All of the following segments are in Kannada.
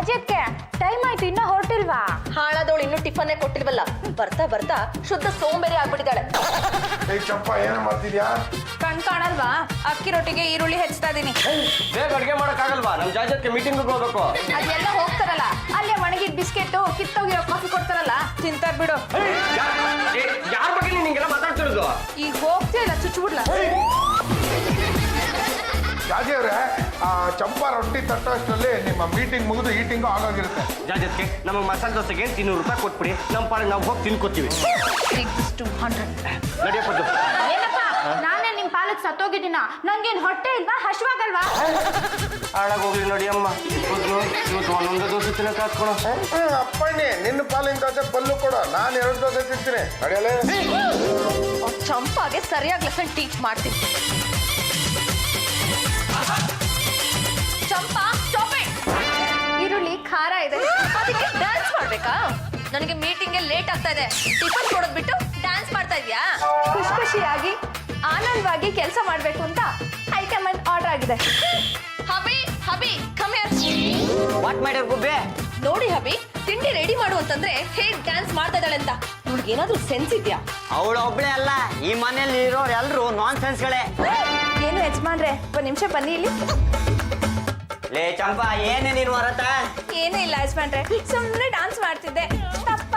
ಜಾಜಿಯಕ್ಕೆ ಟೈಮ್ ಆಯ್ತು, ಇನ್ನ ಹೊರಟಿಲ್ವಾ? ಹಾಳಾದವಳು ಇನ್ನೂ ಟಿಫನ್ನೇ ಕೊಟ್ಟಿಲ್ವಲ್ಲ, ಬರ್ತಾ ಬರ್ತಾ ಶುದ್ಧ ಸೋಂಬೇರಿ ಆಗ್ಬಿಟ್ಟಿದ್ದಾಳೆ. ಚಂಪ ಏನ್ ಮಾಡ್ತಿದ್ಯಾ? ಕಣ್ ಕಾಣಲ್ವಾ? ಅಕ್ಕಿ ರೊಟ್ಟಿಗೆ ಈರುಳ್ಳಿ ಹೆಚ್ಚ್ತಾ ಇದೀನಿ. ಬೇಗ ಅಡ್ಗೆ ಮಾಡಕ್ಕಾಗಲ್ವಾ? ನಮ್ ಜಾಜತ್ಗೆ ಮೀಟಿಂಗ್ ಹೋಗ್ಬೇಕು. ಅದೆಲ್ಲ ಹೋಗ್ತಾರಲ್ಲ, ಅಲ್ಲೇ ಒಣಗಿದ ಬಿಸ್ಕೆಟ್ ಕಿತ್ತೋಗಿರೋ ಕಾಫಿ ಕೊಡ್ತಾರಲ್ಲ, ತಿಂತಾರ್ ಬಿಡು. ಯಾರ ಬಗ್ಗೆ ನೀನ್ ಹಿಂಗೆಲ್ಲ ಮಾತಾಡ್ತಿರೋದು? ಈಗ ಹೋಗ್ತಿಲ್ಲ, ಚುಚ್ಬಿಡ್ಲ. ಜಾಜಿ ಅವ್ರೆ, ಆ ಚಂಪಾ ರೊಟ್ಟಿ ತಟ್ಟೋಷ್ಟರಲ್ಲಿ ನಿಮ್ಮ ಮೀಟಿಂಗ್ ಮುಗಿದು ಈಟಿಂಗು ಆಗೋಗಿರುತ್ತೆ. ಜಾಜತ್ಗೆ ನಮಗೆ ಮಸಾಲೆ ದೋಸೆಗೆ 200 ರೂಪಾಯಿ ಕೊಟ್ಬಿಡಿ, ನಮ್ಮ ಪಾಡಿಗೆ ನಾವು ಹೋಗಿ ತಿನ್ಕೋತೀವಿ. ನಡೆಯಪ್ಪದ್ದು. ಏನಪ್ಪ, ನಾನೇ ನಿಮ್ ಪಾಲಕ್ ಸತ್ತೋಗಿದ್ದೀನ? ನಂಗೇನ್ ಹೊಟ್ಟೆ ಇಲ್ವಾ? ಹಶ್ವಾಗಲ್ವಾ? ಹಾಳಾಗೋಗ್ಲಿ ನೋಡಿ ಅಮ್ಮ. ಇವತ್ತು ಒಂದೊಂದು ದೋಸೆ ತಿನ್ನಕ್ಕೆ ಹಾಕ್ಕೊಳ. ಅಪ್ಪಣ್ಣಿ, ನಿನ್ನ ಪಾಲಿನ ದೋಸೆ ಪಲ್ಲು ಕೊಡು, ನಾನು 2 ದೋಸೆ ತಿಂತೀನಿ. ನಡೆಯಲೇ ಚಂಪಾಗೆ ಸರಿಯಾಗಿ ಲೆಸನ್ ಟೀಚ್ ಮಾಡ್ತೀನಿ. ಚಂಪಾ ಸ್ಟಾಪ್ ಇಟ್. ಈರುಳ್ಳಿ ಖಾರ ಇದೆ, ಅದಕ್ಕೆ ಡ್ಯಾನ್ಸ್ ಮಾಡ್ಬೇಕಾ? ನನಗೆ ಮೀಟಿಂಗ್ಗೆ ಲೇಟ್ ಆಗ್ತಾ ಇದೆ. ಟಿಫನ್ ಕೊಡೋದ್ ಬಿಟ್ಟು ಡ್ಯಾನ್ಸ್ ಮಾಡ್ತಾ ಇದ್ಯಾ? ಖುಷಿ ಖುಷಿಯಾಗಿ ಆನಂದವಾಗಿ ಕೆಲಸ ಮಾಡ್ಬೇಕು ಅಂತ ಹೈಕಮಾಂಡ್ ಆರ್ಡರ್ ಆಗಿದೆ. ಹಬಿ ಹಬಿ ಕಮ್ ಹಿಯರ್. ವಾಟ್ ಮಾಡ್ಯಾರ ಗುಬ್ಬೆ? ನೋಡಿ ಹಬಿ, ತಿಂಡಿ ರೆಡಿ ಮಾಡು ಅಂತಂದ್ರೆ ಹೇಗ್ ಡ್ಯಾನ್ಸ್ ಮಾಡ್ತಾ ಇದ್ದಾಳೆ ಅಂತ. ಇವ್ಳಿಗೆ ಏನಾದ್ರೂ ಸೆನ್ಸ್ ಇದ್ಯಾ? ಅವಳು ಒಬ್ಳೆ ಅಲ್ಲ, ಈ ಮನೇಲಿ ಇರೋರು ಎಲ್ರು ನಾನ್ ಸೆನ್ಸ್ಗಳೇ. ಏನು ಯಜಮಾನ್ರೆ, 1 ನಿಮಿಷ ಬನ್ನಿ ಇಲ್ಲಿ. ಲೇ ಚಂಪಾ, ಏನೇ ನೀನು ಹೊರತ? ಏನೂ ಇಲ್ಲ ಯಜಮಾನ್ರೆ, ಸುಮ್ಮನೆ ಡಾನ್ಸ್ ಮಾಡ್ತಿದ್ದೆ. ತಪ್ಪ.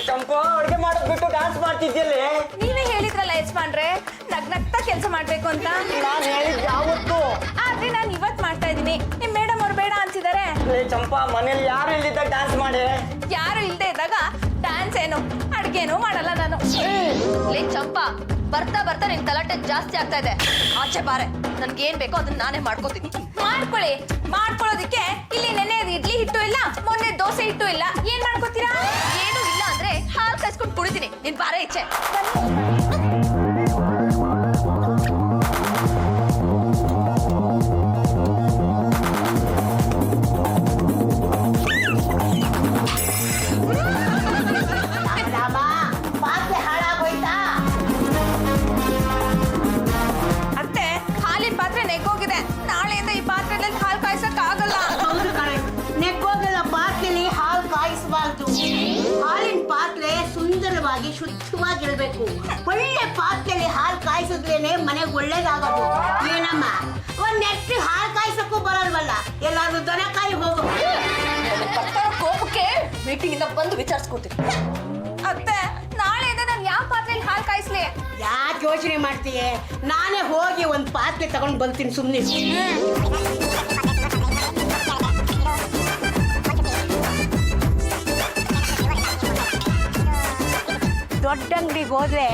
ಚಂಪಾ, ಅಡುಗೆ ಮಾಡೋದ್ ಬಿಟ್ಟು ಡಾನ್ಸ್ ಮಾಡ್ತಿದ್ಯಲ್ಲೇ? ನೀವೇ ಹೇಳಿದ್ರಲ್ಲ ಯಜಮಾನ್ರೆ, ನಗ್ನಗ್ತಾ ಕೆಲಸ ಮಾಡ್ಬೇಕು ಅಂತ. ನಾನು ಹೇಳಿದ್ ಯಾವತ್ತು? ಆದ್ರೆ ನಾನು ಇವತ್ ಮಾಡ್ತಾ ಇದೀನಿ. ನಿಮ್ ಮೇಡಮ್ ಅವ್ರು ಬೇಡ ಅಂತಿದ್ದಾರೆ. ಲೇ ಚಂಪಾ, ಮನೇಲಿ ಯಾರು ಇಲ್ದಿದ್ದಾಗ ಡಾನ್ಸ್ ಮಾಡಿ. ಯಾರು ಇಲ್ದೇ ಇದ್ದಾಗ ಡ್ಯಾನ್ಸ್ ಏನು ಅಡ್ಗೇನು ಮಾಡಲ್ಲ ನಾನು. ಲೇ ಚಂಪಾ, ಬರ್ತಾ ಬರ್ತಾ ನಿನ್ ತಲಾಟೆ ಜಾಸ್ತಿ ಆಗ್ತಾ ಇದೆ. ಆಚೆ ಬಾರೆ, ನನ್ಗೇನ್ ಬೇಕೋ ಅದನ್ನ ನಾನೇ ಮಾಡ್ಕೋತೀನಿ. ಮಾಡ್ಕೊಳ್ಳಿ. ಮಾಡ್ಕೊಳ್ಳೋದಿಕ್ಕೆ ಇಲ್ಲಿ ನೆನೆ ಇಡ್ಲಿ ಹಿಟ್ಟು ಇಲ್ಲ, ಮೊನ್ನೆ ದೋಸೆ ಹಿಟ್ಟು ಇಲ್ಲ. ಏನ್ ಮಾಡ್ಕೋತೀರಾ? ಏನು ಇಲ್ಲ ಅಂದ್ರೆ ಹಾಲ್ ಕಾಯಿಸ್ಕೊಂಡು ಕುಡಿತೀನಿ. ನಿನ್ ಬಾರೆ ಈಚೆ. ಅತ್ತೆ, ಹಾಲಿನ ಪಾತ್ರೆ ನೆಗ್ಗೋಗಿದೆ. ನಾಳೆಯಿಂದ ಈ ಪಾತ್ರೆಯಲ್ಲಿ ಹಾಲು ಕಾಯಿಸಕ್ ಆಗಲ್ಲ. ಹೌದು ಕಣೆ, ನೆಗ್ಗೋಗಲ್ಲ ಪಾತ್ರೆಲಿ ಹಾಲು ಕಾಯಿಸಬಾರ್ದು. ಹಾಲಿನ ಪಾತ್ರೆ ಸುಂದರವಾಗಿ ಶುದ್ಧವಾಗಿರ್ಬೇಕು. ಒಳ್ಳೆ ಪಾತ್ರೆಲಿ ಹಾಲು ಕಾಯಿಸಿದ್ರೇನೆ ಮನೆಗೆ ಒಳ್ಳೇದಾಗೋದು. ಏನಮ್ಮ, ಒಂದ್ ನೆಟ್ಟು ಹಾಲು ಕಾಯಿಸಕ್ಕೂ ಬರಲ್ವಲ್ಲ, ಎಲ್ಲಾದ್ರೂ ದನ ಕಾಯಿ ಹೋಗು. ಬರ್ತಾರೋ ಕೋಪಕ್ಕೆ ಮೀಟಿಂಗ್ ಇಂದ ಬಂದು ವಿಚಾರಿಸ್ಕೊತೀನಿ. ಅತ್ತೆ, ನಾಳೆಯಿಂದ ನಾನು ಯಾವ ಪಾತ್ರೆಯಲ್ಲಿ ಹಾಲು ಕಾಯಿಸ್ಲಿ? ಯಾಕೆ ಯೋಚನೆ ಮಾಡ್ತೀಯ? ನಾನೇ ಹೋಗಿ ಒಂದ್ ಪಾತ್ರೆ ತಗೊಂಡ್ ಬರ್ತೀನಿ, ಸುಮ್ನೆ. ದೊಡ್ಡ ಅಂಗಡಿಗೆ ಹೋದ್ರೆ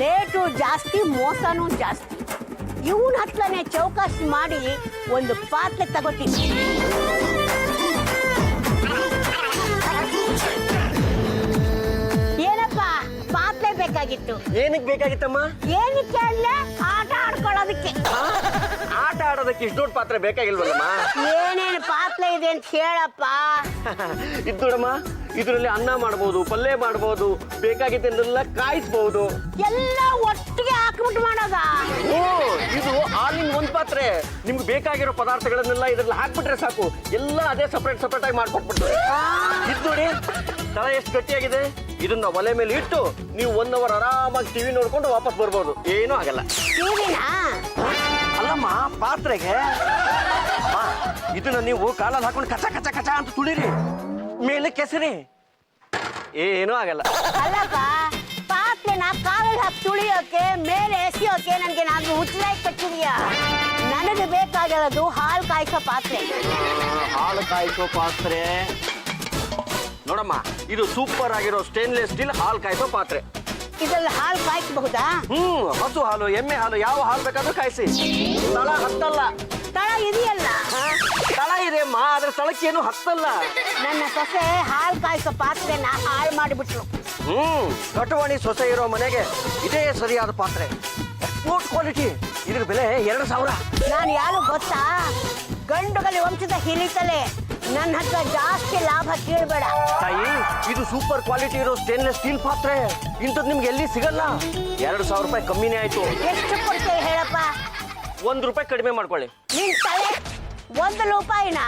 ರೇಟು ಜಾಸ್ತಿ, ಮೋಸನೂ ಜಾಸ್ತಿ. ಇವನ್ ಹತ್ರನೇ ಚೌಕಾಸಿ ಮಾಡಿ ಒಂದು ಪಾತ್ರೆ ತಗೋತೀನಿ. ಏನಪ್ಪ, ಪಾತ್ರೆ ಬೇಕಾಗಿತ್ತು? ಏನಕ್ಕೆ ಬೇಕಾಗಿತ್ತಮ್ಮ? ಏನಕ್ಕೆ ಅಂದ್ರೆ ಆಟ ಆಡ್ಕೊಳ್ಳೋದಕ್ಕೆ. ಆಟ ಆಡೋದಕ್ಕೆ ಇಷ್ಟು ದೊಡ್ಡ ಪಾತ್ರೆ ಬೇಕಾಗಿಲ್ವಲ್ಲಮ್ಮ? ಏನೇನು ಪಾತ್ರೆ ಇದೆ ಅಂತ ಹೇಳಪ್ಪ. ಇದು ನೋಡಮ್ಮ, ಇದರಲ್ಲಿ ಅನ್ನ ಮಾಡ್ಬೋದು, ಪಲ್ಯ ಮಾಡ್ಬೋದು, ಬೇಕಾಗಿದ್ದನ್ನೆಲ್ಲ ಕಾಯಿಸ್ಬಹುದು. ಎಲ್ಲ ಒಟ್ಟಿಗೆ ಹಾಕ್ಬಿಟ್ಟು ಮಾಡೋದ? ಓ, ಇದು ಆಲ್ ಇನ್ ಒಂದು ಪಾತ್ರೆ. ನಿಮ್ಗೆ ಬೇಕಾಗಿರೋ ಪದಾರ್ಥಗಳನ್ನೆಲ್ಲ ಇದ್ರಲ್ಲಿ ಹಾಕ್ಬಿಟ್ರೆ ಸಾಕು, ಎಲ್ಲ ಅದೇ ಸಪರೇಟ್ ಸಪರೇಟ್ ಆಗಿ ಮಾಡ್ಕೊಟ್ಬಿಡ್ತಾರೆ. ಇದು ನೋಡಿ, ತಳ ಎಷ್ಟು ಗಟ್ಟಿಯಾಗಿದೆ. ಇದನ್ನ ಒಲೆ ಮೇಲೆ ಇಟ್ಟು ನೀವು 1 ಅವರ್ ಆರಾಮಾಗಿ ಟಿವಿ ನೋಡ್ಕೊಂಡು ವಾಪಸ್ ಬರ್ಬೋದು, ಏನೂ ಆಗಲ್ಲ. ಅಲ್ಲಮ್ಮ, ಪಾತ್ರೆಗೆ ಇದನ್ನ ನೀವು ಕಾಲಲ್ಲಿ ಹಾಕೊಂಡು ಕಚ ಕಚ ಕಚ ಅಂತ ತುಳಿರಿ, ಮೇಲೆ ಕೆಸರಿ, ಏನೂ ಆಗಲ್ಲ. ಅಲ್ಲಪ್ಪ, ಪಾತ್ರೆನ ಕಾಲಲ್ಲಿ ಹಾಕಿ ತುಳಿಯೋಕೆ, ಮೇಲೆ ಎಸೆಯೋಕೆ ನನಗೆ ನಾನು ಹುಚ್ಚಲಾಗಿ ಕಟ್ಟಿದೀಯಾ? ನನಗೆ ಬೇಕಾಗಿರೋದು ಹಾಲು ಕಾಯಿಸೋ ಪಾತ್ರೆ. ಹಾಲು ಕಾಯಿಸೋ ಪಾತ್ರೆ ನೋಡಮ್ಮ, ಇದು ಸೂಪರ್ ಆಗಿರೋ ಸ್ಟೇನ್ಲೆಸ್ ಸ್ಟೀಲ್ ಹಾಲು ಕಾಯಿಸೋ ಪಾತ್ರೆ. ಇದ್ರಲ್ಲಿ ಹಾಲು ಕಾಯಿಸಬಹುದಾ? ಹಸು ಹಾಲು, ಎಮ್ಮೆ ಹಾಲು, ಯಾವ ಹಾಲು ಬೇಕಾದ್ರೂ ಕಾಯಿಸಿ. ತಳ ಹತ್ತಲ್ಲ. ತಳ ಇದೆಯಲ್ಲ? ತಳ ಇದೆ ಅಮ್ಮ, ಅದ್ರ ತಳಕ್ಕೇನು ಹತ್ತಲ್ಲ. ನನ್ನ ಸೊಸೆ ಹಾಲು ಕಾಯಿಸೋ ಪಾತ್ರೆನ ಹಾಳು ಮಾಡಿಬಿಟ್ರು. ಕಟುವಾಣಿ ಸೊಸೆ ಇರೋ ಮನೆಗೆ ಇದೇ ಸರಿಯಾದ ಪಾತ್ರೆ. Export quality. ಇದ್ರ ಬೆಲೆ 2000. ನಾನು ಯಾರು ಗೊತ್ತಾ? ಗಂಡುಗಲಿ ವಂಶದ ಹಿರಿತಲೆ. ನನ್ನ ಹತ್ರ ಜಾಸ್ತಿ ಲಾಭ ಕೇಳಬೇಡ ತಾಯಿ. ಇದು ಸೂಪರ್ ಕ್ವಾಲಿಟಿ ಇರೋ ಸ್ಟೇನ್ಲೆಸ್ ಸ್ಟೀಲ್ ಪಾತ್ರೆ. ಇಂಥದ್ದು ನಿಮ್ಗೆ ಎಲ್ಲಿ ಸಿಗಲ್ಲ. 2000 ರೂಪಾಯಿ ಕಮ್ಮಿನೇ ಆಯ್ತು. ಎಷ್ಟು ಕೊಡ್ತೇವೆ ಹೇಳಪ್ಪ? 1 ರೂಪಾಯಿ ಕಡಿಮೆ ಮಾಡ್ಕೊಳ್ಳಿ. ನಿನ್ ತಲೆ 1 ರೂಪಾಯಿನ?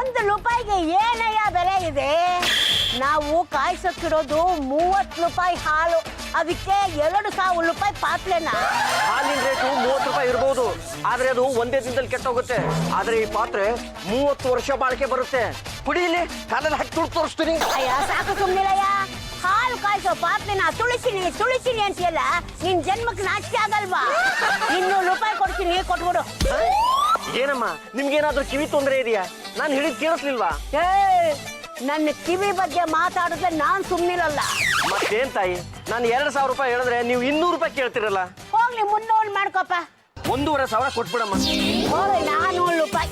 1 ರೂಪಾಯಿಗೆ ಏನ ಬೆಲೆ ಇದೆ. ನಾವು ಕಾಯ್ಸಕ್ಕಿರೋದು 30 ರೂಪಾಯಿ ಹಾಲು, ಅದಕ್ಕೆ 2,000 ರೂಪಾಯಿ ಪಾತ್ರೆನ. ಹಾಲಿನ ರೇಟು 30 ರೂಪಾಯಿ ಇರ್ಬೋದು, ಆದ್ರೆ ಅದು ಒಂದೇ ದಿನದಲ್ಲಿ ಕೆಟ್ಟೋಗುತ್ತೆ. ಆದ್ರೆ ಈ ಪಾತ್ರೆ 30 ವರ್ಷ ಬಾಳಿಕೆ ಬರುತ್ತೆ. ಕುಡಿಲಿ, ಕಾಲಲ್ಲಿ ಹಾಕಿ ತುಳು ತೋರಿಸ್ತೀನಿ. ಅಯ್ಯ ಸಾಕು ಸುಮ್ಮನಿರಯ್ಯ. ಹಾಲು ಕಾಯಿಸೋ ಪಾತ್ರೆನ ತುಳಿಸಿನಿ ಅಂತೀಯಲ್ಲ, ನಿನ್ ಜನ್ಮಕ್ಕೆ ನಾಚಿಕೆ ಆಗಲ್ವಾ? 200 ರೂಪಾಯಿ ಕೊಡ್ತೀನಿ, ಕೊಟ್ಬಿಡು. ಏನಮ್ಮ, ನಿಮ್ಗೇನಾದ್ರೂ ಕಿವಿ ತೊಂದರೆ ಇದೆಯಾ? ನಾನು ಹೇಳಿದ್ ಕೇಳಿಸ್ಲಿಲ್ವಾ? ಏ, ನನ್ನ ಕಿವಿ ಬಗ್ಗೆ ಮಾತಾಡಿದ್ರೆ ನಾನ್ ಸುಮ್ಮನಿರಲ್ಲ. ಮತ್ತೇನ್ ತಾಯಿ, ನಾನು 2,000 ರೂಪಾಯಿ ಹೇಳಿದ್ರೆ ನೀವು 200 ರೂಪಾಯಿ ಕೇಳ್ತಿರಲ್ಲ. ಹೋಗ್ಲಿ 300 ಮಾಡ್ಕೊಪ್ಪ. 1,500 ಕೊಟ್ಬಿಡಮ್ಮ. ಹೋಗ್ಲಿ 400 ರೂಪಾಯಿ.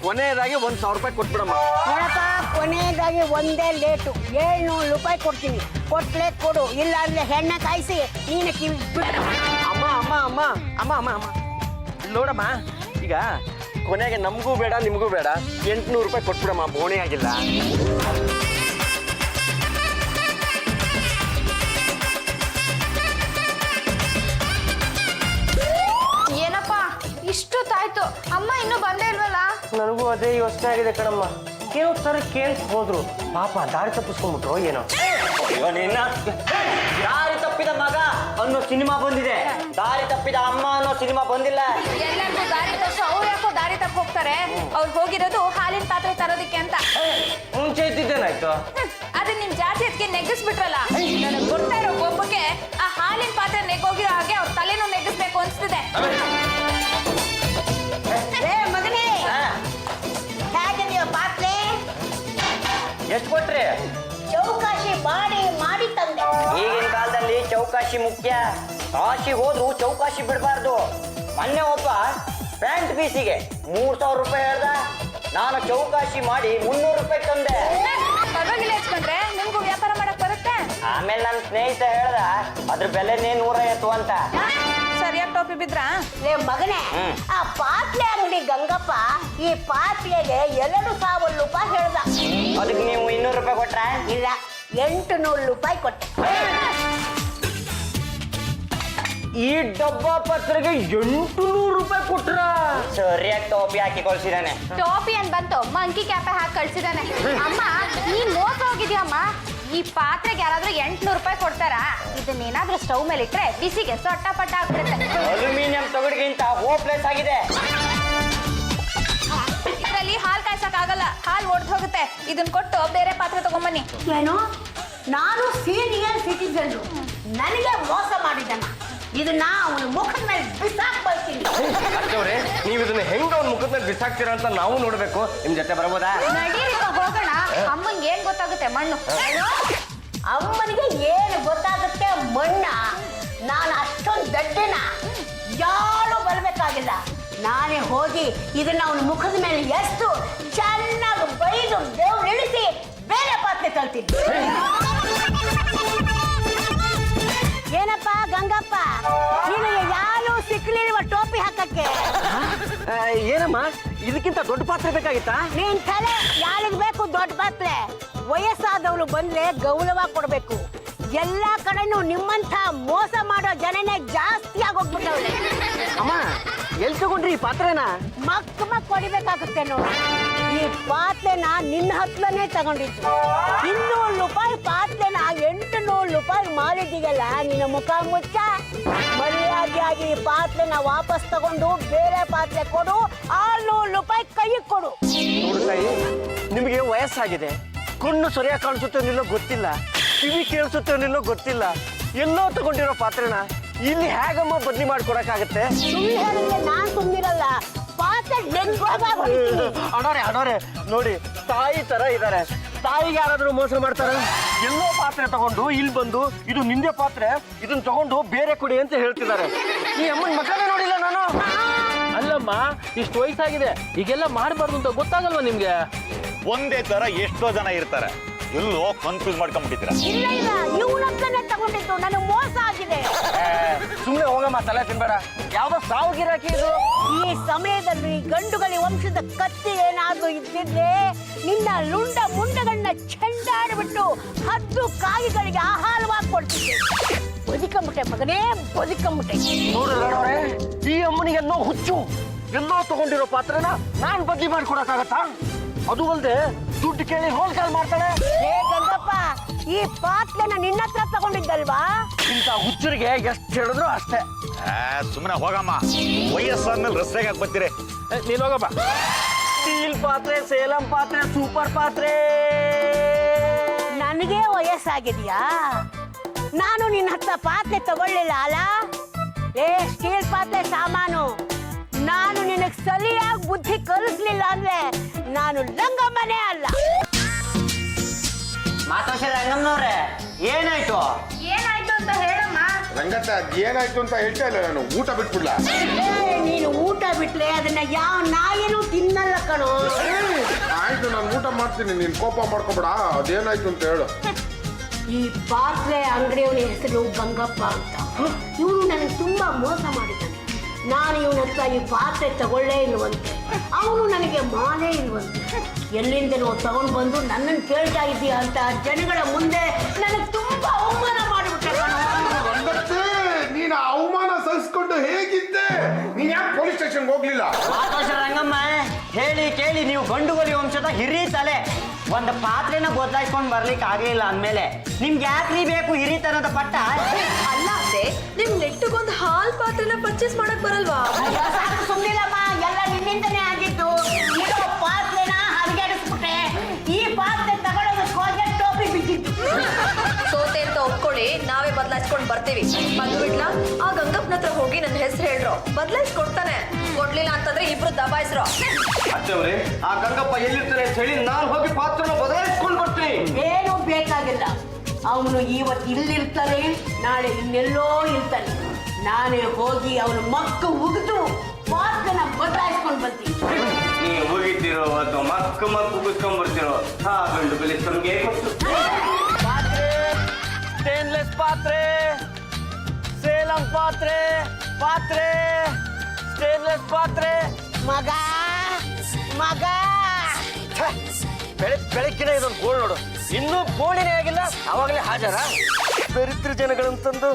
ಕೊನೆಯದಾಗಿ 1,000 ರೂಪಾಯಿ ಕೊಟ್ಬಿಡಮ್ಮ. ನೋಡಪ್ಪ, ಕೊನೆಯದಾಗಿ ಒಂದೇ ಲೇಟು 700 ರೂಪಾಯಿ ಕೊಡ್ತೀನಿ. ಕೊಟ್ಲೆ ಕೊಡು, ಇಲ್ಲ ಅಂದ್ರೆ ಹೆಣ್ಣೆ ಕಾಯಿಸಿ ನೀನು ಕಿವಿ ಬಿಟ್ಟು. ಅಮ್ಮ ಅಮ್ಮ ಅಮ್ಮ ಅಮ್ಮ ಅಮ್ಮ ಅಮ್ಮ ನೋಡಮ್ಮ, ಈಗ ಕೊನೆಗೆ ನಮಗೂ ಬೇಡ ನಿಮಗೂ ಬೇಡ 800 ರೂಪಾಯಿ ಕೊಟ್ಬಿಡಮ್ಮ. ಬೋಣೆ ಆಗಿಲ್ಲ. ಏನಪ್ಪ ಇಷ್ಟೊತ್ತಾಯ್ತು, ಅಮ್ಮ ಇನ್ನೂ ಬಂದೇ ಇಲ್ವಲ್ಲ? ನನಗೂ ಅದೇ ಯೋಚನೆ ಆಗಿದೆ ಕಣಮ್ಮ. ಏನೋ ತರ ಕೇಳ್ಸ್ ಹೋದ್ರು, ಪಾಪ ದಾರಿ ತಪ್ಪಿಸ್ಕೊಂಡ್ಬಿಟ್ರು ಏನೋ. ದಾರಿ ತಪ್ಪಿದ ಮಗ ಅನ್ನೋ ಸಿನಿಮಾ ಬಂದಿದೆ, ದಾರಿ ತಪ್ಪಿದ ಅಮ್ಮ ಅನ್ನೋ ಸಿನಿಮಾ ಬಂದಿಲ್ಲ. ಎಲ್ಲರಿಗೂ ದಾರಿ ತೋರಿಸು, ಅವ್ರು ಯಾಕೋ ದಾರಿ ತಪ್ಪ ಹೋಗ್ತಾರೆ? ಅವ್ರು ಹೋಗಿರೋದು ಹಾಲಿನ ಪಾತ್ರೆ ತರೋದಕ್ಕೆ ಅಂತ. ಮುಂಚೆ ಇದ್ದಿದ್ದೇನಾಯ್ತು? ಅದೇ ನಿಮ್ ಜಾತಿ ಅದಕ್ಕೆ ನೆಗ್ಗಿಸ್ಬಿಟ್ರಲ್ಲ. ನನಗೆ ಗೊತ್ತಾ ಇರೋ ಒಬ್ಬಕ್ಕೆ ಆ ಹಾಲಿನ ಪಾತ್ರೆ ನೆಗ್ಗೋಗಿರೋ ಹಾಗೆ ಅವ್ರ ತಲೆನೂ ನೆಗ್ಗಿಸ್ಬೇಕು ಅನ್ಸ್ತಿದೆ. ಏ ಮಗನೇ, ಹೇಗಿದೆಯೋ ಪಾತ್ರೆ? ಎಷ್ಟು ಕೊಟ್ರಿ? ಚೌಕಾಶಿ ಮಾಡಿ ತಂದೆ. ಈಗಿನ ಕಾಲದಲ್ಲಿ ಚೌಕಾಶಿ ಮುಖ್ಯ. ಕಾಶಿ ಹೋದ್ರು ಚೌಕಾಶಿ ಬಿಡಬಾರ್ದು. ಮೊನ್ನೆ ಒಬ್ಬ ಪ್ಯಾಂಟ್ ಪೀಸಿಗೆ 3,000 ರೂಪಾಯಿ ಹೇಳ್ದ. ನಾನು ಚೌಕಾಶಿ ಮಾಡಿ 300 ರೂಪಾಯಿ ತಂದೆ. ಪರವಾಗಿಲ್ಲ ಹಚ್ಕೊಂಡ್ರೆ ನಿಮ್ಗೂ ವ್ಯಾಪಾರ ಮಾಡಕ್ ಬರುತ್ತೆ. ಆಮೇಲೆ ನನ್ನ ಸ್ನೇಹಿತ ಹೇಳ್ದ ಅದ್ರ ಬೆಲೆನೇ 150 ಅಂತ. ಸರಿಯಾಗಿ ಟೋಪಿ ಬಿದ್ರಾ? ಲೇ ಮಗನೇ, ಆ ಪಾತ್ರೆ ಅಂಗಡಿ ಗಂಗಪ್ಪ ಈ ಪಾತ್ರೆಗೆ 2,000 ರೂಪಾಯಿ ಹೇಳ್ದ. ಅದಕ್ಕೆ ನೀವು 200 ರೂಪಾಯಿ ಕೊಟ್ರ? ಇಲ್ಲ, 800 ರೂಪಾಯಿ ಕೊಟ್ಟೆ. ಈ ಡಬ್ಬ ಪತ್ರೆಗೆ 800 ರೂಪಾಯಿ ಕೊಟ್ರ? ಸರಿಯಾಗಿ ಟೋಪಿ ಹಾಕಿ ಕಳ್ಸಿದಾನೆ. ಟೋಪಿ ಅಂತ ಬಂತು, ಮಂಕಿ ಕ್ಯಾಪೆ ಹಾಕಿ ಕಳ್ಸಿದಾನೆ. ಅಮ್ಮ ನೀನ್ ಮೋಸ ಹೋಗಿದ್ಯಮ್ಮ. ಈ ಪಾತ್ರೆಗೆ ಯಾರಾದ್ರೂ 800 ರೂಪಾಯಿ ಕೊಡ್ತಾರಾ? ಇದನ್ನೇನಾದ್ರೂ ಸ್ಟವ್ ಮೇಲೆ ಇಟ್ರೆ ಬಿಸಿಗೆ ಸೊಟ್ಟ ಪಟ್ಟ ಆಗ್ಬಿಡುತ್ತೆ. ಅಲ್ಯೂಮಿನಿಯಂ ತಗಡಿಗಿಂತ ಹೋಪ್ಲೆಸ್ ಆಗಿದೆ. ಇದರಲ್ಲಿ ಹಾಲು ಕಾಯ್ಸಕ್ ಆಗಲ್ಲ, ಹಾಲು ಒಡ್ದು ಹೋಗುತ್ತೆ. ಇದನ್ನ ಕೊಟ್ಟು ಬೇರೆ ಪಾತ್ರೆ ತಗೊಂಬನ್ನಿ. ಏನು, ನಾನು ಸೀನಿಯರ್ ಸಿಟಿಜನ್, ನನಗೆ ಮೋಸ ಮಾಡಿದ್ದಾನ. ಇದನ್ನ ಅವನ ಮುಖದ ಮೇಲೆ ಬಿಸಾಕ್ ಬರ್ತೀನಿ. ಅಷ್ಟವ್ರೆ, ನೀವು ಇದನ್ನ ಹೆಂಗ ಅವ್ನ ಮುಖದ ಮೇಲೆ ಬಿಸಾಕ್ತೀರಾ ಅಂತ ನಾವು ನೋಡ್ಬೇಕು. ನಿಮ್ ಜೊತೆ ಬರ್ಬೋದಾ? ನಡೀರಿಪ್ಪ ಹೋಗೋಣ. ಅಮ್ಮಂಗೆ ಏನ್ ಗೊತ್ತಾಗುತ್ತೆ ಮಣ್ಣು? ಅಮ್ಮನಿಗೆ ಏನು ಗೊತ್ತಾಗುತ್ತೆ ಮಣ್ಣ? ನಾನು ಅಷ್ಟೊಂದು ದಡ್ಡನ, ಯಾರು ಬರ್ಬೇಕಾಗಿಲ್ಲ. ನಾನೇ ಹೋಗಿ ಇದನ್ನ ಅವನ ಮುಖದ ಮೇಲೆ ಎಷ್ಟು ಚೆನ್ನಾಗಿ ಬೈದು ದೇವ್ರು ಇಳಿಸಿ ಬೇರೆ ಪಾತ್ರೆ ತರ್ತೀನಿ. ಏನಪ್ಪ ಗಂಗಪ್ಪ, ನಿನಗೆ ಯಾರು ಸಿಕ್ಲಿಲ್ವ ಟೋಪಿ ಹಾಕಕ್ಕೆ? ಏನಮ್ಮ, ಇದಕ್ಕಿಂತ ದೊಡ್ಡ ಪಾತ್ರೆ ಬೇಕಾಗಿತ್ತಾ? ನೀನ್ ತಲೆ ಯಾರಿಗ್ ಬೇಕು ದೊಡ್ಡ ಪಾತ್ರೆ? ವಯಸ್ಸಾದವಳು ಬಂದ್ರೆ ಗೌರವ ಕೊಡ್ಬೇಕು. ಎಲ್ಲಾ ಕಡೆನೂ ನಿಮ್ಮಂತ ಮೋಸ ಮಾಡೋ ಜನನೇ ಜಾಸ್ತಿ ಆಗೋಗ್ಬಿಟ್ಟವಳೆ. ಅಮ್ಮ, ಎಲ್ಲಿ ತಗೊಂಡ್ರಿ ಈ ಪಾತ್ರೆನ? ಮಕ್ಕ ಹೊಡಿಬೇಕಾಗುತ್ತೆ ನೋಡಿ. ಈ ಪಾತ್ರೆನ ನಿನ್ನ ಹತ್ರನೇ ತಗೊಂಡಿದ್ದು. 200 ರೂಪಾಯಿ ಪಾತ್ರೆನ 800 ರೂಪಾಯಿ ಮಾರಿದ್ದೀಯಲ್ಲ, ನಿನ್ನ ಮುಖ ಮುಚ್ಚ. ಮರ್ಯಾದೆಯಾಗಿ ಈ ಪಾತ್ರೆನ ವಾಪಸ್ ತಗೊಂಡು ಬೇರೆ ಪಾತ್ರೆ ಕೊಡು. 600 ರೂಪಾಯಿ ಕೈಗೆ ಕೊಡು. ನೋಡ್ತಾಯಿ, ನಿಮಗೆ ವಯಸ್ಸಾಗಿದೆ, ಕಣ್ಣು ಸರಿಯಾಗಿ ಕಾಣಿಸುತ್ತೆ ನಿಲ್ಲೋ ಗೊತ್ತಿಲ್ಲ, ಕಿವಿ ಕೇಳಿಸುತ್ತೆ ನಿಲ್ಲೋ ಗೊತ್ತಿಲ್ಲ. ಎಲ್ಲೋ ತಗೊಂಡಿರೋ ಪಾತ್ರೆನ ಇಲ್ಲಿ ಹೇಗಮ್ಮ ಬದಲಿ ಮಾಡ್ಕೊಡಕ್ಕಾಗತ್ತೆ? ಸುಳ್ಳು ಹೇಳಿದ್ರೆ ನಾನ್ ಸುಮ್ಮನಿರಲ್ಲ. ಪಾತ್ರೆ ಅಣೋರೆ ನೋಡಿ, ತಾಯಿ ತರ ಇದಾರೆ. ತಾಯಿಗೆ ಯಾರಾದ್ರೂ ಮೋಸ ಮಾಡ್ತಾರ? ಎಲ್ಲೋ ಪಾತ್ರೆ ತಗೊಂಡು ಇಲ್ಲಿ ಬಂದು ಇದು ನಿಂದೆ ಪಾತ್ರೆ, ಇದನ್ನ ತಗೊಂಡು ಬೇರೆ ಕೊಡಿ ಅಂತ ಹೇಳ್ತಿದ್ದಾರೆ. ಈ ಅಮ್ಮನ ಮಕ್ಕಳೇ ನೋಡಿಲ್ಲ ನಾನು. ಅಲ್ಲಮ್ಮ, ಇಷ್ಟು ವಯಸ್ಸಾಗಿದೆ, ಈಗೆಲ್ಲ ಮಾಡಬಾರ್ದು ಅಂತ ಗೊತ್ತಾಗಲ್ವಾ ನಿಮ್ಗೆ? ಒಂದೇ ತರ ಎಷ್ಟೋ ಜನ ಇರ್ತಾರೆ, ಎಲ್ಲೋ ಕನ್ಫ್ಯೂಸ್ ಮಾಡ್ಕೊಂಡ್ಬಿಟ್ಟಿದ್ದೀರಾ. ಇಲ್ಲ ಇಲ್ಲ, ಇವನ ಹತ್ರನೇ ತಗೊಂಡಿದ್ದು. ನನಗೆ ಮೋಸ ಆಗಿದೆ. ಸುಮ್ಮನೆ ಹೋಗಮ್ಮ, ತಲೆ ತಿನ್ಬೇಡ. ಯಾವ್ದೋ ಸಾವು ಗಿರಾಕಿ ಇದು. ಈ ಸಮಯದಲ್ಲಿ ಗಂಡುಗಳ ವಂಶದ ಕತ್ತಿ ಏನಾದ್ರೂ ಇದ್ದಿದ್ರೆ ನಿನ್ನ ಲುಂಡ ಮುಂಡಗಳನ್ನ ಚೆಂಡಾಡ್ಬಿಟ್ಟು 10 ಕಾಯಿಗಳಿಗೆ ಆಹಾರವಾಗಿ ಕೊಡ್ತಿದ್ದೆ. ಬದುಕಂಬಿಟ್ಟೆ ಮಗನೇ, ಬದುಕಂಬಿಟ್ಟೆ. ನೋಡ್ರೆ, ಈ ಅಮ್ಮನಿಗೆ ಎಲ್ಲೋ ಹುಚ್ಚು. ಎಲ್ಲೋ ತಗೊಂಡಿರೋ ಪಾತ್ರೆನ ನಾನ್ ಬದಲಿ ಮಾಡ್ಕೊಡಕ್ಕಾಗತ್ತಾ? ಅದು ಅಲ್ದೆ ದುಡ್ಡು ಕೇಳಿ ಹೋಲ್ಸೇಲ್ ಮಾಡ್ತಾಳೆ. ಏ ಗಂಗಪ್ಪ, ಈ ಪಾತ್ರೆನ ನಿನ್ನ ಹತ್ರ ತಗೊಂಡಿದ್ದಲ್ವಾ? ಇಂಥ ಹುಚ್ಚರಿಗೆ ಎಷ್ಟು ಹೇಳಿದ್ರು ಅಷ್ಟೇ. ಸುಮ್ಮನೆ ಹೋಗಮ್ಮ, ವಯಸ್ಸಾದ್ಮೇಲೆ ರಸ್ತೆಗೆ ಹಾಕಿ ಬರ್ತೀರಿ. ನೀನ್ ಹೋಗಪ್ಪ. ಸ್ಟೀಲ್ ಪಾತ್ರೆ, ಸೇಲಂ ಪಾತ್ರೆ, ಸೂಪರ್ ಪಾತ್ರೆ. ನನಗೆ ವಯಸ್ಸಾಗಿದೆಯಾ? ನಾನು ನಿನ್ನ ಹತ್ರ ಪಾತ್ರೆ ತಗೊಳ್ಳಿಲ್ಲ ಅಲ್ಲ? ಏ ಸ್ಟೀಲ್ ಪಾತ್ರೆ ಸಾಮಾನು, ನಾನು ನಿನಗೆ ಸರಿಯಾಗಿ ಬುದ್ಧಿ ಕಲಿಸ್ಲಿಲ್ಲ ಅಂದ್ರೆ ನಾನು ಲಂಗಮ್ಮನೇ ಅಲ್ಲ. ಮಾತೋಶ್ರೀ ರಂಗಮ್ಮನವ್ರೆ, ಏನಾಯ್ತು? ಏನಾಯ್ತು ಅಂತ ಹೇಳಮ್ಮ. ರಂಗತ್ತ ಏನಾಯ್ತು ಅಂತ ಹೇಳ್ತಾ ಇಲ್ಲ ನಾನು. ಊಟ ಬಿಟ್ಬಿಡ್ಲ? ನೀನು ಊಟ ಬಿಟ್ರೆ ಅದನ್ನ ಯಾವ ನಾಯಿನೂ ತಿನ್ನಲ್ಲ ಕಣೋ. ಆಯ್ತು, ನಾನು ಊಟ ಮಾಡ್ತೀನಿ, ನೀನ್ ಕೋಪ ಮಾಡ್ಕೊಬೇಡ. ಅದೇನಾಯ್ತು ಅಂತ ಹೇಳು. ಈ ಪಾತ್ರೆ ಅಂಗಡಿಯವನ ಹೆಸರು ಗಂಗಪ್ಪ ಅಂತ. ಇವನು ನನಗೆ ತುಂಬಾ ಮೋಸ ಮಾಡಿದ್ದಾನೆ. ನಾನು ಇವನ ಹತ್ರ ಈ ಪಾತ್ರೆ ತಗೊಳ್ಳೇ ಇಲ್ವಂತೆ, ಅವನು ನನಗೆ ಮಾಲೇ ಇಲ್ವಂತೆ. ಎಲ್ಲಿಂದನೋ ತಗೊಂಡು ಬಂದು ನನ್ನನ್ನು ಕೇಳ್ತಾ ಇದ್ದೀಯ ಅಂತ ಜನಗಳ ಮುಂದೆ ನನಗೆ ತುಂಬಾ ಅವಮಾನ ಮಾಡಿಬಿಟ್ಟ. ರಂಗತ್ತೆ, ನೀನು ಅವಮಾನ ಸಹಿಸ್ಕೊಂಡು ಹೇಗಿದ್ದೆ? ನೀನ್ ಯಾಕೆ ಪೊಲೀಸ್ ಸ್ಟೇಷನ್ಗೆ ಹೋಗ್ಲಿಲ್ಲ? ಮಾತೋಶ್ರೀ ರಂಗಮ್ಮ, ಹೇಳಿ ಕೇಳಿ ನೀವು ಗಂಡುಗಲಿ ವಂಶದ ಹಿರಿ ತಲೆ. ಒಂದು ಪಾತ್ರೆನ ಬದಲಾಯಿಸ್ಕೊಂಡು ಬರ್ಲಿಕ್ಕೆ ಆಗ್ಲಿಲ್ಲ ಅಂದ್ಮೇಲೆ ನಿಮ್ಗೆ ಯಾಕ್ರಿ ಬೇಕು ಹಿರಿತನದ ಪಟ್ಟ? ಅಲ್ಲ ಅತ್ತೆ, ನಿಮ್ ನೆಟ್ಟಿಗೊಂದು ಹಾಲ್ ಪಾತ್ರೆನ ಪರ್ಚೇಸ್ ಮಾಡಕ್ ಬರಲ್ವಾ? ಸುಮ್ಮನಿಲ್ಲಮ್ಮ, ಎಲ್ಲ ನಿನ್ನಿಂದನೇ ಆಗಿದ್ದು. ಇರೋ ಪಾತ್ರೆನ ಹರಿಗಾಡಿಸ್ಬಿಟ್ಟೆ. ಈ ಪಾತ್ರೆ ತಗೊಳ್ಳೋದಕ್ಕೋಗಿ ಟೋಪಿ ಬಿದ್ದಿತ್ತು. ಸೋತೆ ಅಂತ ಒಪ್ಕೊಳ್ಳಿ, ನಾವೇ ಬದಲಾಯಿಸ್ಕೊಂಡ್ ಬರ್ತೀವಿ. ಬಂದ್ಬಿಡ್ಲಾ? ಆ ಗಂಗಪ್ಪನ ಹತ್ರ ಹೋಗಿ ನನ್ನ ಹೆಸರು ಹೇಳ್ರು, ಬದಲಾಯಿಸ್ಕೊಡ್ತಾನೆ. ಕೊಡ್ಲಿಲ್ಲ ಅಂತಂದ್ರೆ ಇಬ್ರು ದಬಾಯಿಸ್ರು. ಅತ್ತೇವ್ರೆ, ಆ ಗಂಗಪ್ಪ ಎಲ್ಲಿರ್ತಾರೆ ಅಂತ ಹೇಳಿ ನಾನು ಹೋಗಿ ಪಾತ್ರನ ಬದಲಾಯಿಸ್ಕೊಂಡು ಬರ್ತೀನಿ. ಏನು ಬೇಕಾಗಿಲ್ಲ, ಅವನು ಇವತ್ತು ಇಲ್ಲಿರ್ತಾನೆ, ನಾಳೆ ಇನ್ನೆಲ್ಲೋ ಇರ್ತಾನೆ. ನಾನೇ ಹೋಗಿ ಅವನ ಮಕ್ಕ ಉಗಿದು ಪಾತ್ರನ ಬದಲಾಯಿಸ್ಕೊಂಡು ಬರ್ತೀನಿ. ನೀವು ಹೋಗಿದ್ದೀರೋ ಅಥವಾ ಮಕ್ಕ ಉಗಿಸ್ಕೊಂಡ್ ಬರ್ತಿರೋ, ಹಾ ಗಂಡು ಬೆಲೆ ನಮ್ಗೆ ಗೊತ್ತು. ಪಾತ್ರೆ, ಸ್ಟೇನ್ಲೆಸ್ ಪಾತ್ರೆ, ಸೇಲಂ ಪಾತ್ರೆ, ಪಾತ್ರೆ, ಸ್ಟೇನ್ಲೆಸ್ ಪಾತ್ರೆ. ಮಗ ಮಗ, ಬೆಳಗ್ಗಿನ ಇದೊಂದು ಗೋಳ್ ನೋಡು, ಇನ್ನೂ ಗೋಳಿನೇ ಆಗಿಲ್ಲ, ಅವಾಗಲೇ ಹಾಜರ. ದರಿದ್ರ ಜನಗಳಂತಂದು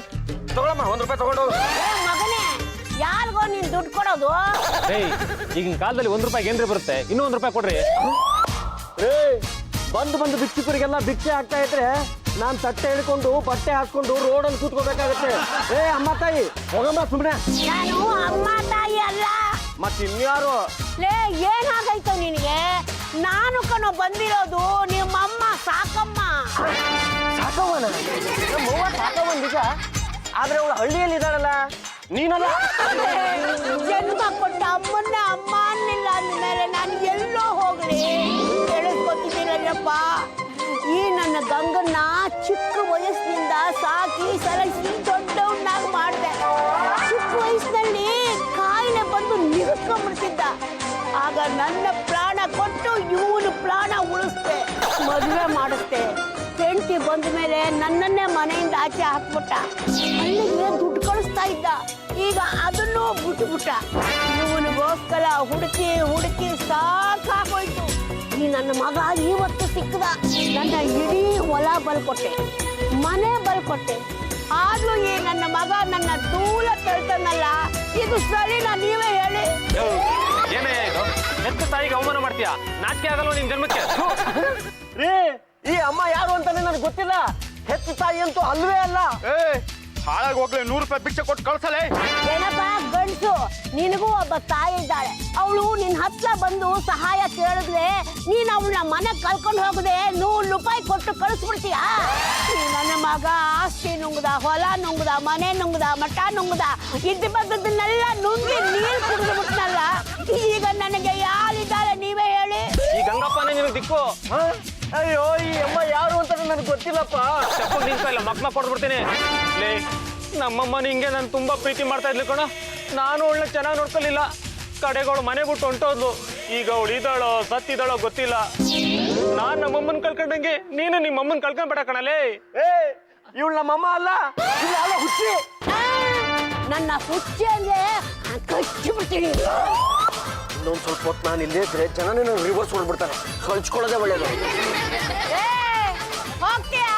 ತಗೊಳಮ್ಮ, ₹1 ತಗೊಂಡು. ಮಗನೇ, ಯಾರಿಗೋ ನೀನ್ ದುಡ್ಡು ಕೊಡೋದು? ಏಯ್, ಈಗಿನ ಕಾಲದಲ್ಲಿ ₹1 ಏನ್ರಿ ಬರುತ್ತೆ? ಇನ್ನೂ ₹1 ಕೊಡ್ರಿ. ಬಂದು ಭಿಕ್ಷುಕರಿಗೆಲ್ಲ ಭಿಕ್ಷೆ ಆಗ್ತಾ ಇದ್ರೆ ನಾನ್ ತಟ್ಟೆ ಹಿಡ್ಕೊಂಡು ಬಟ್ಟೆ ಹಾಕೊಂಡು ರೋಡಲ್ಲಿ ಕೂತ್ಕೋಬೇಕಾಗತ್ತೆ. ಅಮ್ಮ ತಾಯಿ ಹೋಗಮ್ಮ ಸುಮ್ಮನೆ. ನಾನು ಅಮ್ಮ ತಾಯಿ ಅಲ್ಲ. ಮತ್ತೆ ಇನ್ಯಾರು? ಲೇ, ಏನಾಗೈತು ನಿನಗೆ? ನಾನು ಕಣೋ ಬಂದಿರೋದು ನಿಮ್ಮಮ್ಮ ಸಾಕಮ್ಮ. ಸಾಕವ್ವನ? ನಮ್ಮವ್ವ ಸಾಕವ್ವ ನಿಜ, ಆದ್ರೆ ಅವಳು ಹಳ್ಳಿಯಲ್ಲಿ ಇದ್ದಾಳಲ್ಲ, ನೀನಲ್ಲ. ಜನ್ಮ ಕೊಟ್ಟ ಅಮ್ಮನ್ನ ಅಮ್ಮ ಅನ್ನಿಲ್ಲ ಅಂದ್ಮೇಲೆ ನಾನು ಎಲ್ಲೋ ಹೋಗ್ಲಿ? ತಿಳಿಸ್ಕೊತಿದ್ದೀರಲ್ಲಪ್ಪ. ಈ ನನ್ನ ಗಂಗನ್ನ ಚಿಕ್ಕ ವಯಸ್ಸಿನಿಂದ ಸಾಕಿ ಸಲಹಿಸಿ ದೊಡ್ಡವನ್ನಾಗಿ ಮಾಡಿದೆ. ಚಿಕ್ಕ ವಯಸ್ಸಿನಲ್ಲಿ ಕಾಯಿಲೆ ಬಂದು ನಿಲ್ಕೊಂಡ್ಬಿಡ್ತಿದ್ದ. ಆಗ ನನ್ನ ಪ್ರಾಣ ಕೊಟ್ಟು ಇವನು ಪ್ರಾಣ ಉಳಿಸ್ದೆ, ಮದುವೆ ಮಾಡಿಸ್ದೆ. ಹೆಂಡತಿ ಬಂದ ಮೇಲೆ ನನ್ನನ್ನೇ ಮನೆಯಿಂದ ಆಚೆ ಹಾಕ್ಬಿಟ್ಟ. ಹಳ್ಳಿಗೆ ದುಡ್ಡು ಕಳಿಸ್ತಾ ಇದ್ದ, ಈಗ ಅದನ್ನು ಬಿಟ್ಟುಬಿಟ್ಟ. ಇವನಿಗೋಸ್ಕರ ಹುಡುಕಿ ಸಾಕಾಗೋಯ್ತು. ಈ ನನ್ನ ಮಗ ಇವತ್ತು ಸಿಕ್ಕದ. ನನ್ನ ಇಡೀ ಹೊಲ ಬಲ್ಕೊಟ್ಟೆ, ಮನೆ ಬಲ್ಕೊಟ್ಟೆ. ಆದ್ರೂ ಈ ನನ್ನ ಮಗ ನನ್ನ ದೂರ ತಳ್ತಾನಲ್ಲ, ಇದು ಸರಿನಾ? ನೀವೇ ಹೇಳಿ. ಏನೇ ಇದು? ಹೆತ್ತ ತಾಯಿಗೆ ಅವಮಾನ ಮಾಡ್ತೀಯಾ? ನಾಚಿಕೆ ಆಗಲ್ವ ನಿನ್ ಜನ್ಮಕ್ಕೆ? ರೀ, ಈ ಅಮ್ಮ ಯಾರು ಅಂತಾನೆ ನನಗೆ ಗೊತ್ತಿಲ್ಲ. ಹೆತ್ತ ತಾಯಿ ಅಂತೂ ಅಲ್ವೇ ಅಲ್ಲ. ಹಾಳಾಗಿ ಹೋಗ್ಲಿ, ₹100 ಭಿಕ್ಷೆ ಕೊಟ್ಟು ಕಳ್ಸಲೇ. ಏನಪ್ಪ ಗಂಡ್ಸು, ನಿನಗೂ ಒಬ್ಬ ತಾಯಿ ಇದ್ದಾಳೆ. ಅವಳು ನಿನ್ ಹತ್ರ ಬಂದು ಸಹಾಯ ಕೇಳಿದ್ರೆ ನೀನ್ ಅವಳನ್ನ ಮನೆ ಕಳ್ಕೊಂಡು ಹೋಗದೆ ₹100 ಕೊಟ್ಟು ಕಳಿಸ್ಬಿಡ್ತೀಯಾ? ನನ್ನ ಮಗ ಆಸ್ತಿ ನುಂಗ್ದ, ಹೊಲ ನುಂಗ್ದ, ಮನೆ ನುಂಗ್ದ, ಮಠ ನುಂಗ್ದ, ಇದ್ದು ಬಂದದನ್ನೆಲ್ಲ ನುಂಗಿ ನೀರು ಕುಡಿದು ಬಿಟ್ನಲ್ಲ. ಈಗ ನನಗೆ ಯಾರಿದ್ದಾರೆ ನೀವೇ ಹೇಳಿ? ಈ ಗಂಗಪ್ಪನೇ ನಿನಗೆ ದಿಕ್ಕು. ಅಯ್ಯೋ, ಈ ಅಮ್ಮ ಯಾರು ಅಂತ ನನಗೆ ಗೊತ್ತಿಲ್ಲಪ್ಪ. ಚಪ್ಪಲ್ ನಿಲ್ಸಲ್ಲ, ಮಕ್ಳ ಕೊಡ್ಬಿಡ್ತೀನಿ. ಲೇ, ನಮ್ಮಮ್ಮ ನಿಂಗೆ ನಾನು ತುಂಬಾ ಪ್ರೀತಿ ಮಾಡ್ತಾ ಇದ್ಲು ಕಣ. ನಾನು ಅವಳನ್ನ ಚೆನ್ನಾಗಿ ನೋಡ್ಕೊಲಿಲ್ಲ. ಕಡೆಗಳು ಮನೆ ಬಿಟ್ಟು ಹೊಂಟೋದ್ಲು. ಈಗ ಅವಳು ಇದ್ದಾಳೋ ಸತ್ತಿದ್ದಾಳೋ ಗೊತ್ತಿಲ್ಲ. ನಾನ್ ನಮ್ಮಮ್ಮನ್ ಕಳ್ಕೊಂಡಂಗೆ ನೀನು ನಿಮ್ಮಮ್ಮನ್ ಕಳ್ಕೊಂಡ್ಬೇಡ ಕಣಲೇ. ಇವಳು ನಮ್ಮಮ್ಮ ಅಲ್ಲ, ಅಲ್ಲ ಹುಚ್ಚಿ. ನನ್ನ ಹುಚ್ಚಿ ಅಂದ್ರೆ ಕಚ್ಚಿಬಿಡ್ತೀನಿ. ಇನ್ನೊಂದು ಸ್ವಲ್ಪ ಹೊತ್ತು ನಾನು ಇಲ್ಲೇ ಇದ್ರೆ ಜನನೇ ನಾನು ರಿವರ್ಸ್ ಹೊಡ್ಬಿಡ್ತಾರೆ. ಕಳ್ಸ್ಕೊಳ್ಳೋದೇ ಒಳ್ಳೇದು. ಹೋಗ್ತೀಯಾ?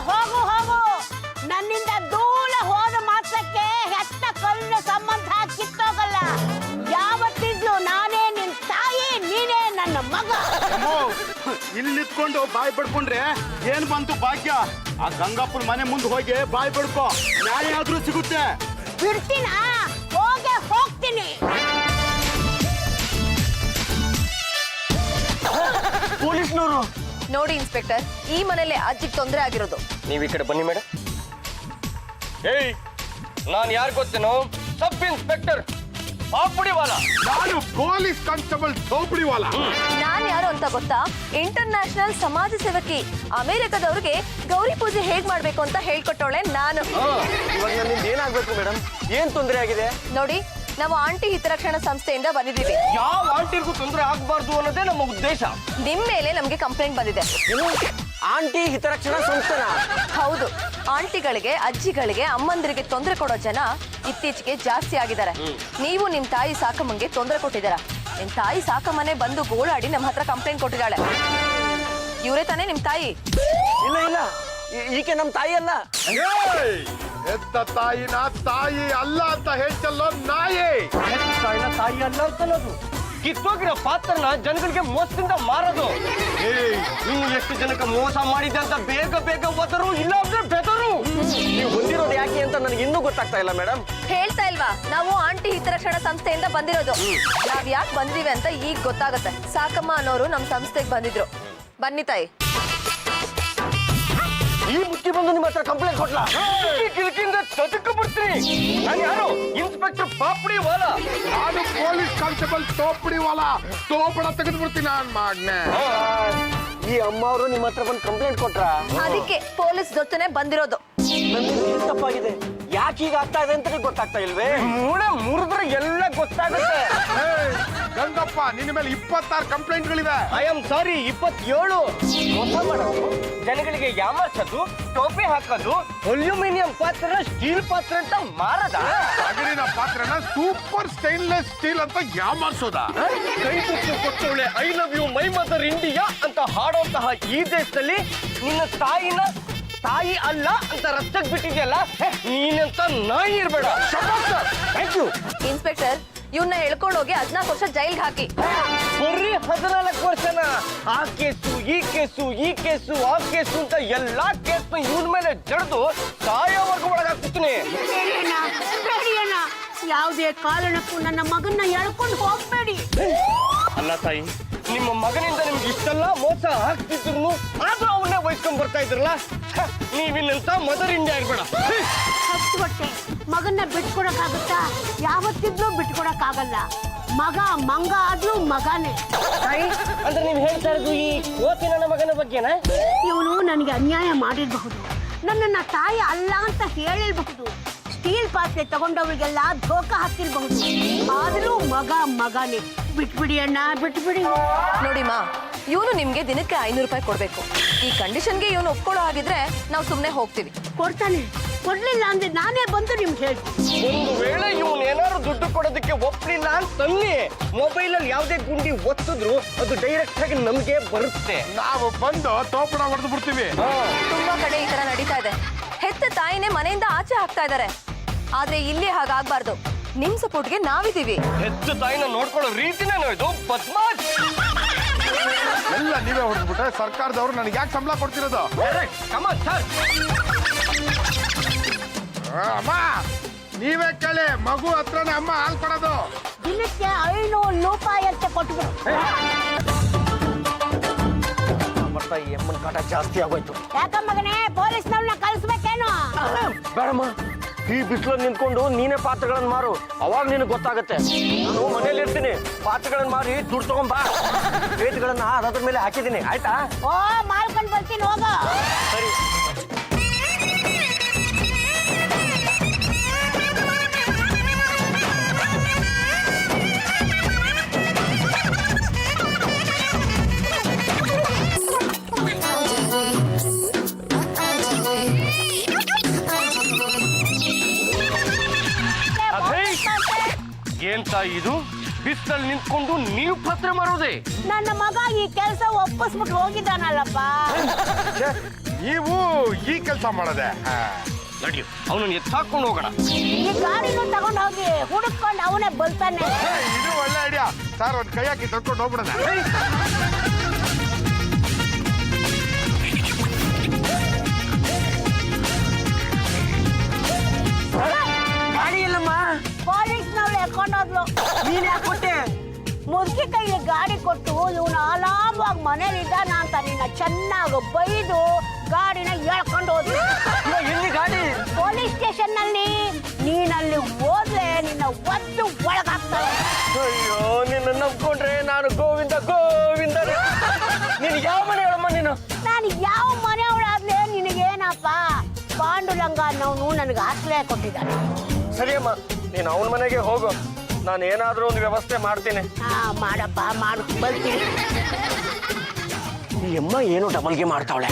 ಹೋಗು ಹೋಗು. ನನ್ನಿಂದ ದೂರ ಹೋದ ಮಾತ್ರಕ್ಕೆ ಹೆತ್ತ ಕಲ್ಲಿನ ಸಂಬಂಧ ಕಿತ್ತೋಗಲ್ಲ. ಯಾವತ್ತಿದ್ಲು ನಾನೇ ನಿನ್ ತಾಯಿ, ನೀನೇ ನನ್ನ ಮಗ. ಇಲ್ಲಿ ನಿಂತ್ಕೊಂಡು ಬಾಯಿ ಪಡ್ಕೊಂಡ್ರೆ ಏನ್ ಬಂತು ಭಾಗ್ಯ? ಆ ಗಂಗಪ್ಪನ ಮನೆ ಮುಂದೆ ಹೋಗಿ ಬಾಯಿ ಪಡ್ಕೋ, ನ್ಯಾಯ ಆದ್ರೂ ಸಿಗುತ್ತೆ. ಬಿಡ್ತೀನಾ? ಹೋಗ್ತೀನಿ. ಪೊಲೀಸ್ನವರು ನೋಡಿ ಇನ್ಸ್ಪೆಕ್ಟರ್, ಈ ಮನೇಲಿ ಅಜ್ಜಿಗೆ ತೊಂದರೆ ಆಗಿರೋದು. ನೀವು ಈ ಕಡೆ ಬನ್ನಿ ಮೇಡಮ್. ಏಯ್, ನಾನು ಯಾರು ಗೊತ್ತೇನೋ? Sub inspector ಪಾಪುಡಿವಾಲ. ನಾನು ಪೊಲೀಸ್ ಕಾನ್ಸ್ಟೇಬಲ್ ಚೌಪಡಿವಾಲ. ನಾನ್ ಯಾರು ಅಂತ ಗೊತ್ತಾ? ಇಂಟರ್ನ್ಯಾಷನಲ್ ಸಮಾಜ ಸೇವಕಿ. ಅಮೆರಿಕದವ್ರಿಗೆ ಗೌರಿ ಪೂಜೆ ಹೇಗ್ ಮಾಡ್ಬೇಕು ಅಂತ ಹೇಳ್ಕೊಟ್ಟವಳೆ ನಾನು. ಇವಾಗ ನನ್ನಿಂದ ಏನಾಗ್ಬೇಕು ಮೇಡಮ್? ಏನ್ ತೊಂದರೆ ಆಗಿದೆ? ನೋಡಿ, ನಾವು ಆಂಟಿ ಹಿತರಕ್ಷಣಾ ಸಂಸ್ಥೆಯಿಂದ ಬಂದಿದ್ದೀವಿ. ಯಾವ ಆಂಟಿಗೂ ತೊಂದರೆ ಆಗ್ಬಾರ್ದು ಅನ್ನೋದೇ ನಮ್ಮ ಉದ್ದೇಶ. ನಿಮ್ ಮೇಲೆ ನಮ್ಗೆ ಕಂಪ್ಲೇಂಟ್ ಬಂದಿದೆ. ಆಂಟಿ ಹಿತರಕ್ಷಣಾ ಸಂಸ್ಥೆನ? ಹೌದು. ಆಂಟಿಗಳಿಗೆ, ಅಜ್ಜಿಗಳಿಗೆ, ಅಮ್ಮಂದಿರಿಗೆ ತೊಂದರೆ ಕೊಡೋ ಜನ ಇತ್ತೀಚೆಗೆ ಜಾಸ್ತಿ ಆಗಿದ್ದಾರೆ. ನೀವು ನಿಮ್ ತಾಯಿ ಸಾಕಮ್ಮಂಗೆ ತೊಂದರೆ ಕೊಟ್ಟಿದ್ದೀರ. ನಿಮ್ ತಾಯಿ ಸಾಕಮ್ಮನೆ ಬಂದು ಗೋಳಾಡಿ ನಮ್ಮ ಹತ್ರ ಕಂಪ್ಲೇಂಟ್ ಕೊಟ್ಟಿದ್ದಾಳೆ. ಇವರೇ ತಾನೇ ನಿಮ್ ತಾಯಿ? ಇಲ್ಲ, ಈಕೆ ನಮ್ ತಾಯಿ ಅಲ್ಲ. ಎತ್ತ ತಾಯಿನ ತಾಯಿ ಅಲ್ಲ ಅಂತ ಹೇಳ್ತಲ್ಲೋ ನಾಯಿ. ತಾಯಿ ಅಲ್ಲ ಅಂತನೋದು, ಕಿತ್ತೋಗಿರೋ ಪಾತ್ರನ ಜನಗಳಿಗೆ ಮೋಸದಿಂದ ಮಾರೋದು. ಇನ್ನು ಎಷ್ಟು ಜನಕ್ಕೆ ಮೋಸ ಮಾಡಿದೆ ಅಂತ ಬೇಗ ಬೇಗ ಒದರು, ಇಲ್ಲ ಅಂದ್ರೆ ಬೆದರು. ನೀವು ಬಂದಿರೋದು ಯಾಕೆ ಅಂತ ನನಗೆ ಇನ್ನೂ ಗೊತ್ತಾಗ್ತಾ ಇಲ್ಲ ಮೇಡಮ್. ಹೇಳ್ತಾ ಇಲ್ವಾ? ನಾವು ಆಂಟಿ ಹಿತರಕ್ಷಣಾ ಸಂಸ್ಥೆಯಿಂದ ಬಂದಿರೋದು. ನಾವ್ ಯಾಕೆ ಬಂದಿವಿ ಅಂತ ಈಗ ಗೊತ್ತಾಗತ್ತೆ. ಸಾಕಮ್ಮ ಅನ್ನೋರು ನಮ್ ಸಂಸ್ಥೆಗೆ ಬಂದಿದ್ರು. ಬನ್ನಿ ತಾಯಿ. ಈ ಮುಚ್ಚಿ ಬಂದು ನಿಮ್ಮ ಹತ್ರ ಕಂಪ್ಲೇಂಟ್ ಕೊಟ್ಲಾ? ಕಿಲ್ಕಿಂದ ಚದುಕ ಬಿಡ್ತೀನಿ. ನಾನು ಯಾರು? ಇನ್ಸ್ಪೆಕ್ಟರ್ ಪಾಪುಡಿವಾಲ. ನಾನು ಪೊಲೀಸ್ ಕಾನ್ಸ್ಟೇಬಲ್ ಚೌಪಡಿವಾಲ. ತೋಪಡ ತೆಗೆದು ಬಿಡ್ತೀನಿ ನಾನು ಮಾಡ್ನೆ. ಈ ಅಮ್ಮ ಅವರು ನಿಮ್ಮ ಹತ್ರ ಬಂದು ಕಂಪ್ಲೇಂಟ್ ಕೊಟ್ರ? ಅದಕ್ಕೆ ಪೊಲೀಸ್ ಜೊತೆನೆ ಬಂದಿರೋದು. ನನ್ನಿಂದ ಏನ್ ತಪ್ಪಾಗಿದೆ? ಯಾಕೆ ಈಗ ಆಗ್ತಾ ಇದೆ ಅಂತ ಗೊತ್ತಾಗ್ತಾ ಇಲ್ವೇ? ಮೂಳೆ ಮುರಿದ್ರೆ ಎಲ್ಲ ಗೊತ್ತಾಗುತ್ತೆ. ಗಂಗಪ್ಪ, ನಿನ್ನ ಮೇಲೆ 26 ಕಂಪ್ಲೇಂಟ್ಗಳಿವೆ. I am sorry, 27. ಮೋಸ ಮಾಡೋದು, ಜನಗಳಿಗೆ ಯಾಮಾರ್ಸೋದು, ಟೋಪಿ ಹಾಕೋದು, ಅಲ್ಯೂಮಿನಿಯಂ ಪಾತ್ರ ಸ್ಟೀಲ್ ಪಾತ್ರ ಅಂತ ಮಾರದ. ಅಗಿರಿನ ಪಾತ್ರನ ಸೂಪರ್ ಸ್ಟೈನ್ಲೆಸ್ ಸ್ಟೀಲ್ ಅಂತ ಯಾಮಾರ್ಸೋದ. ಕೈ ತುತ್ತು ಕೊಟ್ಟವಳೆ I love you my mother India ಅಂತ ಹಾಡುವಂತಹ ಈ ದೇಶದಲ್ಲಿ ನಿನ್ನ ತಾಯಿನ ತಾಯಿ ಅಲ್ಲ ಅಂತ ರಸ್ತೆಗೆ ಬಿಟ್ಟಿದ್ಯಲ್ಲ, ನೀನಂತ ನಾಯಿ ಇರ್ಬೇಡ. Thank you. ಇನ್ಸ್ಪೆಕ್ಟರ್, ಇವನ್ನ ಎಳ್ಕೊಂಡು ಹೋಗಿ 14 ವರ್ಷ ಜೈಲ್ಗೆ ಹಾಕಿ. ಬರೀ 14 ವರ್ಷನ? ಆ ಕೇಸು, ಈ ಕೇಸು, ಈ ಕೇಸು, ಆ ಕೇಸು ಅಂತ ಎಲ್ಲಾ ಕೇಸ್ನ ಇವನ್ ಮೇಲೆ ಜಡ್ದು ಸಾಯೋವರೆಗೂ ಒಳಗಾಗ್ತೀನಿ. ಯಾವುದೇ ಕಾರಣಕ್ಕೂ ನನ್ನ ಮಗನ್ನ ಎಳ್ಕೊಂಡು ಹೋಗ್ಬೇಡಿ. ಅಲ್ಲ ತಾಯಿ, ನಿಮ್ಮ ಮಗನಿಂದ ನಿಮ್ಗೆ ಇಷ್ಟೆಲ್ಲ ಮೋಸ ಆಗ್ತಿದ್ರು ಆದ್ರೂ ಅವನ್ನೇ ವಹಿಸ್ಕೊಂಡ್ ಬರ್ತಾ ಇದ್ರಲ್ಲ, ನೀವಿನ್ನಂತ ಮದರ್ ಇಂಡಿಯಾ ಇರ್ಬೇಡ. ಹತ್ತು ಹೊಟ್ಟೆ ಮಗನ್ನ ಬಿಟ್ಕೊಡಕ್ಕಾಗುತ್ತಾ? ಯಾವತ್ತಿದ್ರೂ ಬಿಟ್ಕೊಡಕ್ಕಾಗಲ್ಲ. ಮಗ ಮಂಗ ಆದ್ರೂ ಮಗನೇ. ಅಂದ್ರೆ ನೀವು ಹೇಳ್ತಾ ಇರೋದು ಈ ಕೋತಿ ನನ್ನ ಮಗನ ಬಗ್ಗೆನಾ? ಇವನು ನನಗೆ ಅನ್ಯಾಯ ಮಾಡಿರಬಹುದು, ನನ್ನನ್ನ ತಾಯಿ ಅಲ್ಲ ಅಂತ ಹೇಳಿರಬಹುದು, ಸ್ಟೀಲ್ ಪಾತ್ರೆ ತಗೊಂಡವರಿಗೆಲ್ಲ ಧೋಕ ಹಾಕಿರಬಹುದು, ಆದ್ರೂ ಮಗ ಮಗನೇ. ಬಿಟ್ಬಿಡಿ ಅಣ್ಣ, ಬಿಟ್ಬಿಡಿ. ನೋಡಿ ಮಾ, ಇವನು ನಿಮ್ಗೆ ದಿನಕ್ಕೆ 500 ರೂಪಾಯಿ ಕೊಡ್ಬೇಕು. ಈ ಕಂಡೀಷನ್ಗೆ ಇವನು ಒಪ್ಕೊಳ್ಳೋ ಹಾಗಿದ್ರೆ ನಾವು ಸುಮ್ಮನೆ ಹೋಗ್ತೀವಿ. ಕೊಡ್ತಾನೆ. ಕೊಡ್ಲಿಲ್ಲ ಅಂದ್ರೆ ನಾನೇ ಬಂದು ನಿಮ್ಗೆ ಹೇಳ್ತೀನಿ. ಒಂದು ವೇಳೆ ಇವನ್ ಏನಾದ್ರು ದುಡ್ಡು ಕೊಡೋದಕ್ಕೆ ಒಪ್ಪಲಿಲ್ಲ ಅಂತನ್ನಿ, ಮೊಬೈಲ್ ಅಲ್ಲಿ ಯಾವುದೇ ಗುಂಡಿ ಒತ್ತಿದ್ರು ಅದು ಡೈರೆಕ್ಟ್ ಆಗಿ ನಮ್ಗೆ ಬರುತ್ತೆ. ನಾವು ಬಂದು ತೋಪಡ ಹೊಡೆದು ಬಿಡ್ತೀವಿ. ತುಂಬಾ ಕಡೆ ಈ ತರ ನಡೀತಾ ಇದೆ. ಹೆತ್ತ ತಾಯಿನೇ ಮನೆಯಿಂದ ಆಚೆ ಹಾಕ್ತಾ ಇದ್ದಾರೆ. ಆದ್ರೆ ಇಲ್ಲಿ ಹಾಗಾಗ್ಬಾರ್ದು. ನಿಮ್ ಸಪೋರ್ಟ್ಗೆ ನಾವಿದ್ದೀವಿ. ಹೆತ್ತ ತಾಯಿನ ನೋಡ್ಕೊಳ್ಳೋ ರೀತಿನೇನೋ ಇದು ಬದ್ಮಾಶ್. ಎಲ್ಲ ನೀವೇ ಹೊಡೆದ್ಬಿಟ್ರೆ ಸರ್ಕಾರದವರು ನನಗೆ ಯಾಕೆ ಸಂಬಳ ಕೊಡ್ತಿರೋದು? ಅಮ್ಮ, ನೀವೇ ಕೇಳಿ. ಮಗು ಹತ್ರನೇ ಅಮ್ಮ ಹಾಲು ಕೊಡೋದು. ದಿನಕ್ಕೆ 500 ರೂಪಾಯಿ ಅಂತ ಕೊಟ್ಬಿಡು. ಬರ್ತಾ ಈ ಅಮ್ಮನ ಕಾಟ ಜಾಸ್ತಿ ಆಗೋಯ್ತು. ಯಾಕ ಮಗನೇ, ಪೊಲೀಸ್ನವ್ರನ್ನ ಕಳಿಸ್ಬೇಕೇನು? ಬೇಡಮ್ಮ, ಈ ಬಿಸಿಲಲ್ಲಿ ನಿಂತ್ಕೊಂಡು ನೀನೇ ಪಾತ್ರಗಳನ್ನ ಮಾರು, ಅವಾಗ ನಿನಗೆ ಗೊತ್ತಾಗತ್ತೆ. ನಾನು ಮನೇಲಿ ಇರ್ತೀನಿ, ಪಾತ್ರಗಳನ್ನ ಮಾರಿ ದುಡ್ಡು ತಗೊಂಬಾ. ರೇಟ್ಗಳನ್ನ ಅದ್ರ ಮೇಲೆ ಹಾಕಿದ್ದೀನಿ, ಆಯ್ತಾ? ಓ, ಮಾಡ್ಕೊಂಡು ಬರ್ತೀನಿ, ಹೋಗೋ. ಸರಿ. ಏನ್ ತಾಯಿ ಇದು? ಬಿಸಿಲಲ್ಲಿ ನಿಂತ್ಕೊಂಡು ನೀವು ಪಾತ್ರೆ ಮಾರೋದೆ? ನನ್ನ ಮಗ ಈ ಕೆಲಸ ಒಪ್ಪಿಸ್ಬಿಟ್ಟು ಹೋಗಿದ್ದಾನಲ್ಲಪ್ಪ. ನೀವು ಈ ಕೆಲಸ ಮಾಡದೆ? ನಡಿ, ಅವನನ್ನ ಎತ್ತಾಕೊಂಡು ಹೋಗೋಣ. ಈ ಗಾಡಿನೂ ತಗೊಂಡು ಹೋಗಿ ಹುಡುಕೊಂಡು ಅವನೇ ಬರ್ತಾನೆ. ಇದು ಒಳ್ಳೆ ಐಡಿಯಾ ಸರ್. ಒಂದು ಕೈ ಹಾಕಿ ತಗೊಂಡು ಹೋಗ್ಬಿಡೋಣ. ಗಾಡಿ ಕೊಟ್ಟು ಇವನು ಆರಾಮವಾಗಿ ಮನೇಲಿ ಇದ್ದಾನ ಅಂತ ನಿನ್ನ ಚೆನ್ನಾಗಿ ಬೈದು ಗಾಡಿನ ಎಳ್ಕೊಂಡು ಹೋದ್ರು. ಎಲ್ಲಿ ಗಾಡಿ? ಪೊಲೀಸ್ ಸ್ಟೇಷನ್ ನಲ್ಲಿ. ನೀನಲ್ಲಿ ಹೋದ್ರೆ ನಿನ್ನ ಒದ್ದು ಒಳಗಾಗ್ತಾರೆ. ಅಯ್ಯೋ ನಿನ್ನ ನಂಬ್ಕೊಂಡ್ರೆ ನಾನು ಗೋವಿಂದ ಗೋವಿಂದ. ನೀನು ಯಾವ ಮನೆ ಹೇಳಮ್ಮ ನೀನು? ನಾನು ಯಾವ ಮನೆಯವಳಾದ್ಲೆ ನಿನಗೇನಪ್ಪ? ಪಾಂಡುರಂಗ ಅನ್ನೋನು ನನಗೆ ಆಶ್ರಯ ಕೊಟ್ಟಿದ್ದಾನೆ. ಸರಿಯಮ್ಮ, ನೀನು ಅವನ ಮನೆಗೆ ಹೋಗು, ನಾನು ಏನಾದ್ರೂ ಒಂದು ವ್ಯವಸ್ಥೆ ಮಾಡ್ತೀನಿ. ಮಾಡಪ್ಪ, ಮಾಡು, ಬರ್ತೀನಿ. ಈ ಅಮ್ಮ ಏನೋ ಡಬಲ್ಗೆ ಮಾಡ್ತಾವಳೆ.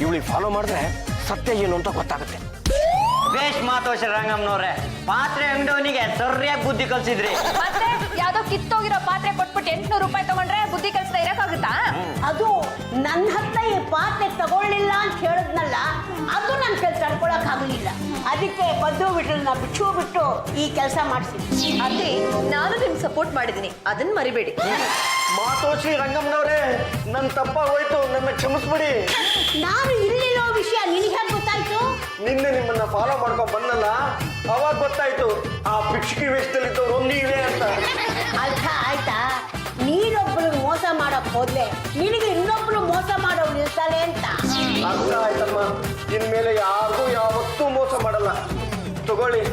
ಇವಳಿಗೆ ಫಾಲೋ ಮಾಡಿದ್ರೆ ಸತ್ಯ ಏನು ಅಂತ ಗೊತ್ತಾಗುತ್ತೆ. ಬೇಷ್ ಮಾತು ರಂಗಮ್ಮನವ್ರೆ. ಪಾತ್ರೆ ಅಂಗಡಿಯವನಿಗೆ ಸರಿಯಾಗಿ ಬುದ್ಧಿ ಕಲ್ಸಿದ್ರಿ. ಮತ್ತೆ ಯಾವ್ದೋ ಕಿತ್ತೋಗಿರೋ ಪಾತ್ರೆ ಕೊಟ್ಬಿಟ್ಟು 800 ರೂಪಾಯಿ ತಗೊಂಡ್ರೆ ಬುದ್ಧಿ ಕಲಿಸ್ತಾ ಇರಕ್ಕಾಗುತ್ತಾ? ಅದು ನನ್ನ ಹತ್ರ ಈ ಪಾತ್ರೆ ತಗೊಳ್ಳಿಲ್ಲ ಅಂತ ಹೇಳಿದ್ನಲ್ಲ, ಅದು ನನ್ನ ಕೆಲಸ ತಡ್ಕೊಳಕ್ ಆಗಲಿಲ್ಲ. ಅದಕ್ಕೆ ಬದ್ದು ಬಿಟ್ರನ್ನ ಬಿಟ್ಟು ಈ ಕೆಲಸ ಮಾಡಿಸಿ. ಅದೇ ನಾನು ನಿಮ್ಗೆ ಸಪೋರ್ಟ್ ಮಾಡಿದ್ದೀನಿ, ಅದನ್ನ ಮರಿಬೇಡಿ. ಮಾತೋಶ್ರೀ ರಂಗಮ್ಮನವ್ರೆ, ನನ್ನ ತಪ್ಪಾಗೋಯ್ತು, ನನ್ನ ಕ್ಷಮಿಸ್ಬಿಡಿ. ನಾನು ಇಲ್ಲಿರೋ ವಿಷಯ ನಿನಗೆ ಗೊತ್ತಾಯ್ತು? ನಿನ್ನೆ ನಿಮ್ಮನ್ನ ಫಾಲೋ ಮಾಡ್ಕೊಂಡ್ ಬಂದಲ್ಲ, ಅವಾಗ ಗೊತ್ತಾಯ್ತು ಆ ಭಿಕ್ಷುಕಿ ವೇಷದಲ್ಲಿದ್ದವ್ರು ನೀವೇ ಅಂತ. ಅರ್ಥ ಆಯ್ತಾ? ನೀನೊಬ್ರು ಮೋಸ ಮಾಡಕ್ ಹೋದ್ರೆ ನಿನಗೆ ಇನ್ನೊಬ್ರು ಮೋಸ ಮಾಡೋರು ಇರ್ತಾರೆ ಅಂತ. ಅರ್ಥ ಆಯ್ತಮ್ಮ. ಇನ್ಮೇಲೆ ಯಾರಿಗೂ ಯಾವತ್ತೂ ಮೋಸ ಮಾಡಲ್ಲ. ತಗೊಳ್ಳಿ,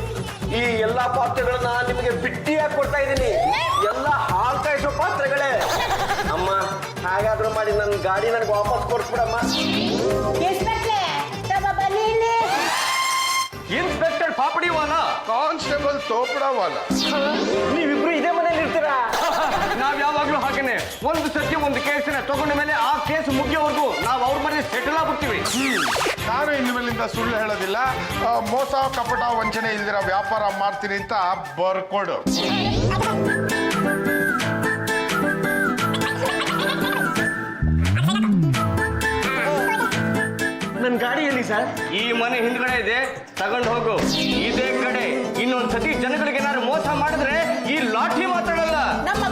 ಈ ಎಲ್ಲಾ ಪಾತ್ರೆಗಳನ್ನ ನಿಮಗೆ ಬಿಟ್ಟಿಯಾಗಿ ಕೊಡ್ತಾ ಇದ್ದೀನಿ. ಎಲ್ಲ ಹಾಲು ಕಾಯಿಸೋ ಪಾತ್ರೆಗಳೇ. ಅಮ್ಮ, ಹಾಗಾದ್ರೂ ಮಾಡಿ ನನ್ನ ಗಾಡಿ ನನಗೆ ವಾಪಸ್ ಕೊಡ್ಸ್ಬಿಡಮ್ಮ. ಇನ್ಸ್ಪೆಕ್ಟ್ರೆ, ಬನ್ನಿ ಇಲ್ಲಿ. Inspector Papadiwala, constable Topadawala. ನೀವಿಬ್ರು ಇದೇ ಮನೇಲಿ ಇರ್ತೀರಾ? ನಾವ್ ಯಾವಾಗ್ಲೂ ಹಾಗೇನೆ, ಒಂದು ಸತ್ಯ ಒಂದು ಕೇಸಿನ ತಗೊಂಡ ಮೇಲೆ ಆ ಕೇಸ್ ಮುಗಿಯೋವರೆಗೂ ನಾವು ಅವ್ರ ಮನೆ ಸೆಟಲ್ ಆಗ್ಬಿಡ್ತೀವಿ. ನಾನು ಇನ್ನು ಮೇಲಿಂದ ಸುಳ್ಳು ಹೇಳೋದಿಲ್ಲ. ಮೋಸ ಕಪಟ ವಂಚನೆ ಇಲ್ದಿರ ವ್ಯಾಪಾರ ಮಾಡ್ತೀನಿ ಅಂತ ಬರ್ಕೊಡು. ನನ್ನ ಗಾಡಿ ಎಲ್ಲಿ ಸರ್? ಈ ಮನೆ ಹಿಂದ್ಗಡೆ ಇದೆ, ತಗೊಂಡು ಹೋಗು. ಇದೇ ಕಡೆ ಇನ್ನೊಂದ್ಸತಿ ಜನಗಳಿಗೆ ಏನಾದ್ರು ಮೋಸ ಮಾಡಿದ್ರೆ ಈ ಲಾಠಿ ಮಾತಾಡಲ್ಲ. ನಮ್ಮ